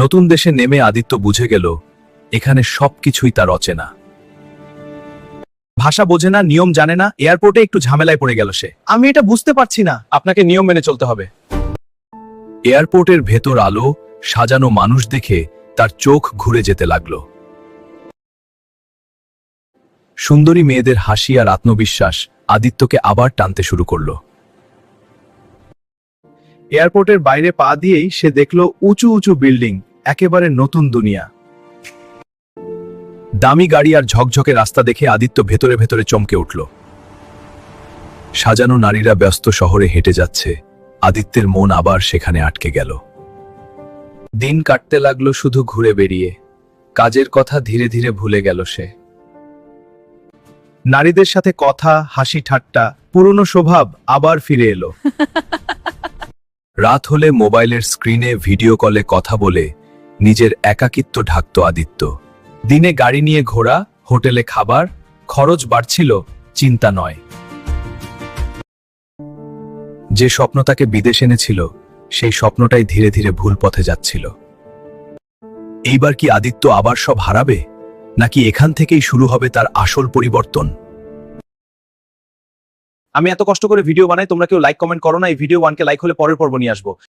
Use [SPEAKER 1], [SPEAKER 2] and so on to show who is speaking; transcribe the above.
[SPEAKER 1] নতুন দেশে নেমে আদিত্য বুঝে গেল এখানে সবকিছুই তার অচেনা। ভাষা বোঝে না, নিয়ম জানে না, এয়ারপোর্টে একটু ঝামেলায় পড়ে গেল সে।
[SPEAKER 2] আমি এটা বুঝতে পারছি না।
[SPEAKER 1] আপনাকে নিয়ম মেনে চলতে হবে। এয়ারপোর্টের ভেতর আলো, সাজানো মানুষ দেখে তার চোখ ঘুরে যেতে লাগলো। সুন্দরী মেয়েদের হাসি আর আত্মবিশ্বাস আদিত্যকে আবার টানতে শুরু করলো।
[SPEAKER 2] এয়ারপোর্টের বাইরে পা দিয়েই সে দেখল উঁচু উঁচু বিল্ডিং, একেবারে নতুন দুনিয়া।
[SPEAKER 1] দামি গাড়ি আর ঝকঝকে রাস্তা দেখে আদিত্য ভেতরে ভেতরে চমকে উঠল। সাজানো নারীরা ব্যস্ত শহরে হেঁটে যাচ্ছে, আদিত্যের মন আবার সেখানে আটকে গেল। দিন কাটতে লাগলো শুধু ঘুরে বেরিয়ে, কাজের কথা ধীরে ধীরে ভুলে গেল সে।
[SPEAKER 2] নারীদের সাথে কথা, হাসি ঠাট্টা, পুরনো স্বভাব আবার ফিরে এলো।
[SPEAKER 1] রাত হলে মোবাইলের স্ক্রিনে ভিডিও কলে কথা বলে নিজের একাকিত্ব ঢাকত আদিত্য। দিনে গাড়ি নিয়ে ঘোরা, হোটেলে খাবার, খরচ বাড়ছিল, চিন্তা নয়। যে স্বপ্ন তাকে বিদেশ এনেছিল সেই স্বপ্নটাই ধীরে ধীরে ভুল পথে যাচ্ছিল। এইবার কি আদিত্য আবার সব হারাবে, নাকি এখান থেকেই শুরু হবে তার আসল পরিবর্তন?
[SPEAKER 2] আমি এত কষ্ট করে ভিডিও বানাই, তোমরা কেউ লাইক কমেন্ট করো না। এই ভিডিও 1কে লাইক হলে পরের পর্ব নিয়ে আসবো।